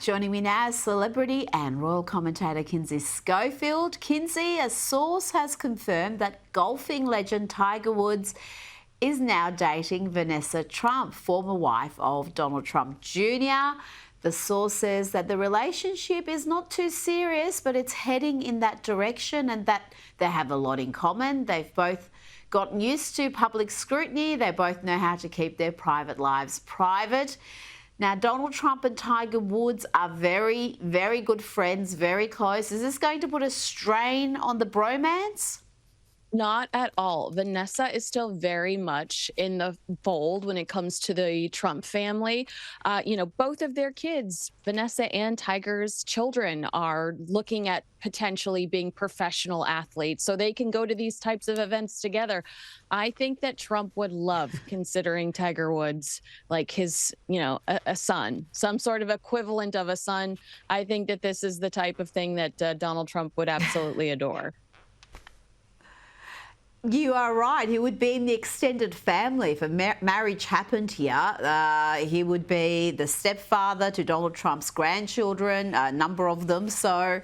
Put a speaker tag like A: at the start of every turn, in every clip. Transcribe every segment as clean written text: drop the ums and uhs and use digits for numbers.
A: Joining me now is celebrity and royal commentator Kinsey Schofield. Kinsey, a source has confirmed that golfing legend Tiger Woods is now dating Vanessa Trump, former wife of Donald Trump Jr. The source says that the relationship is not too serious, but it's heading in that direction and that they have a lot in common. They've both gotten used to public scrutiny. They both know how to keep their private lives private. Now, Donald Trump and Tiger Woods are very, very good friends, very close. Is this going to put a strain on the bromance?
B: Not at all. Vanessa is still very much in the fold when it comes to the Trump family. Both of their kids, Vanessa and Tiger's children, are looking at potentially being professional athletes so they can go to these types of events together. I think that Trump would love considering Tiger Woods like his, a son, some sort of equivalent of a son. I think that this is the type of thing that Donald Trump would absolutely adore.
A: You are right. He would be in the extended family. If a marriage happened here, he would be the stepfather to Donald Trump's grandchildren, a number of them. So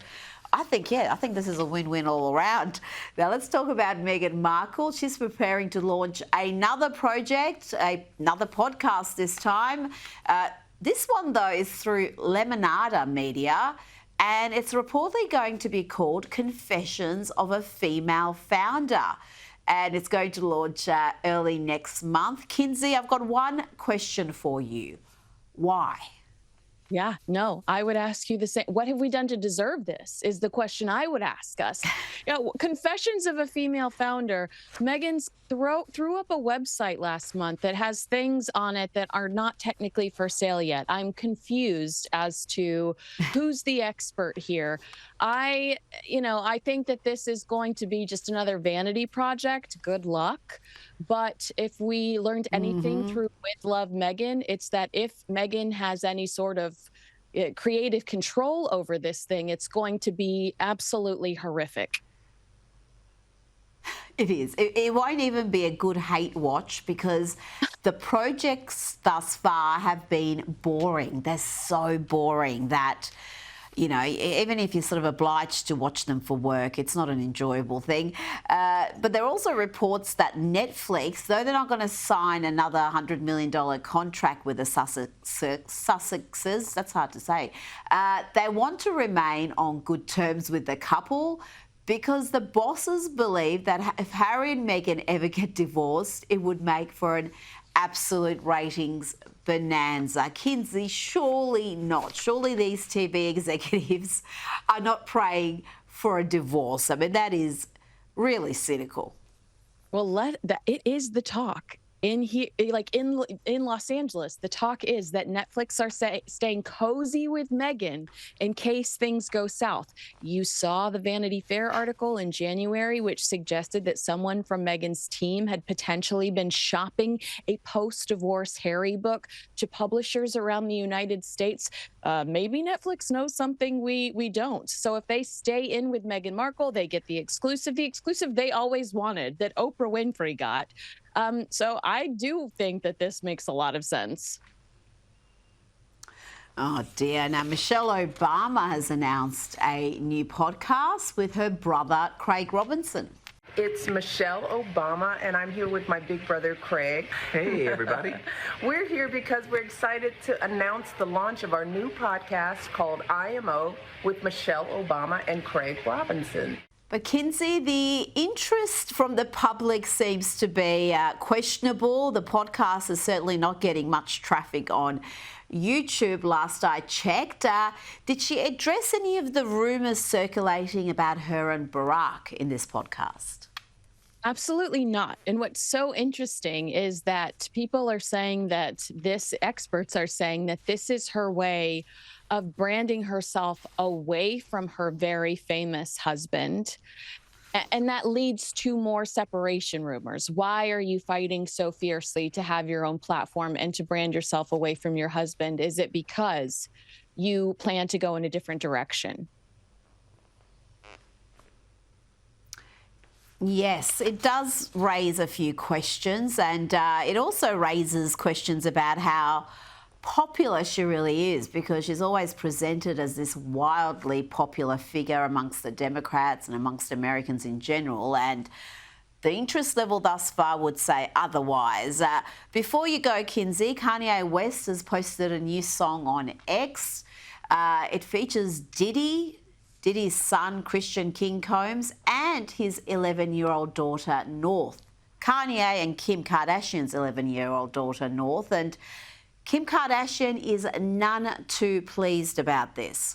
A: I think this is a win-win all around. Now let's talk about Meghan Markle. She's preparing to launch another project, another podcast this time. This one, though, is through Lemonada Media. And it's reportedly going to be called Confessions of a Female Founder. And it's going to launch early next month. Kinsey, I've got one question for you. Why?
B: Yeah, no, I would ask you the same. What have we done to deserve this is the question I would ask us. Confessions of a Female Founder. Meghan's threw up a website last month that has things on it that are not technically for sale yet. I'm confused as to who's the expert here. I think that this is going to be just another vanity project. Good luck. But if we learned anything through With Love Meghan, it's that if Meghan has any sort of creative control over this thing, it's going to be absolutely horrific.
A: It is. It won't even be a good hate watch because the projects thus far have been boring. They're so boring that, even if you're sort of obliged to watch them for work, it's not an enjoyable thing. But there are also reports that Netflix, though they're not going to sign another $100 million contract with the Sussexes, that's hard to say, they want to remain on good terms with the couple because the bosses believe that if Harry and Meghan ever get divorced, it would make for an absolute ratings bonanza. Kinsey, surely not. Surely these TV executives are not praying for a divorce. I mean, that is really cynical.
B: Well, it is the talk. In here, like in Los Angeles, the talk is that Netflix are staying cozy with Meghan in case things go south. You saw the Vanity Fair article in January, which suggested that someone from Meghan's team had potentially been shopping a post-divorce Harry book to publishers around the United States. Maybe Netflix knows something we don't. So if they stay in with Meghan Markle, they get the exclusive they always wanted, that Oprah Winfrey got. So I do think that this makes a lot of sense.
A: Oh dear. Now, Michelle Obama has announced a new podcast with her brother, Craig Robinson.
C: It's Michelle Obama, and I'm here with my big brother, Craig.
D: Hey, everybody.
C: We're here because we're excited to announce the launch of our new podcast called IMO with Michelle Obama and Craig Robinson.
A: But Kinsey, the interest from the public seems to be questionable. The podcast is certainly not getting much traffic on YouTube last I checked. Did she address any of the rumours circulating about her and Barack in this podcast?
B: Absolutely not. And what's so interesting is that people are saying that experts are saying that this is her way of branding herself away from her very famous husband. And that leads to more separation rumors. Why are you fighting so fiercely to have your own platform and to brand yourself away from your husband? Is it because you plan to go in a different direction?
A: Yes, it does raise a few questions, and it also raises questions about how popular she really is, because she's always presented as this wildly popular figure amongst the Democrats and amongst Americans in general, and the interest level thus far would say otherwise. Before you go, Kinsey, Kanye West has posted a new song on X. It features Diddy's son, Christian King Combs, and his 11-year-old daughter, North. Kanye and Kim Kardashian's 11-year-old daughter, North, and Kim Kardashian is none too pleased about this.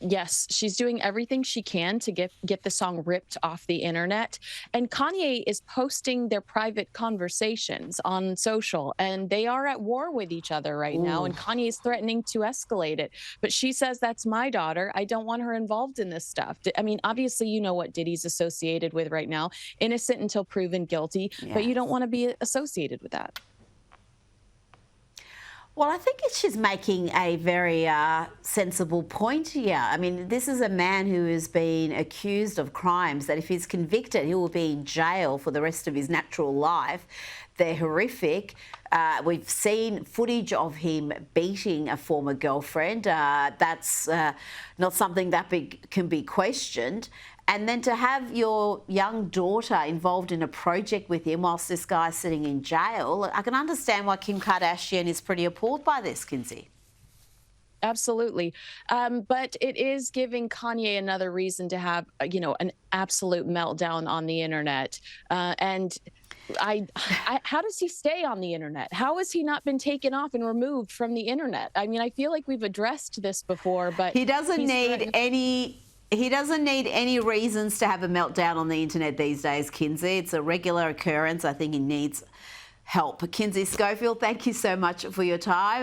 B: Yes, she's doing everything she can to get the song ripped off the internet. And Kanye is posting their private conversations on social, and they are at war with each other right now. And Kanye is threatening to escalate it. But she says, that's my daughter. I don't want her involved in this stuff. I mean, obviously, you know what Diddy's associated with right now. Innocent until proven guilty. Yes. But you don't want to be associated with that.
A: Well, I think she's making a very sensible point here. I mean, this is a man who has been accused of crimes that if he's convicted, he will be in jail for the rest of his natural life. They're horrific. We've seen footage of him beating a former girlfriend. That's not something that can be questioned. And then to have your young daughter involved in a project with him whilst this guy's sitting in jail, I can understand why Kim Kardashian is pretty appalled by this, Kinsey.
B: Absolutely. But it is giving Kanye another reason to have, an absolute meltdown on the internet. And how does he stay on the internet? How has he not been taken off and removed from the internet? I mean, I feel like we've addressed this before, but
A: he doesn't need any reasons to have a meltdown on the internet these days, Kinsey. It's a regular occurrence. I think he needs help. Kinsey Schofield, thank you so much for your time.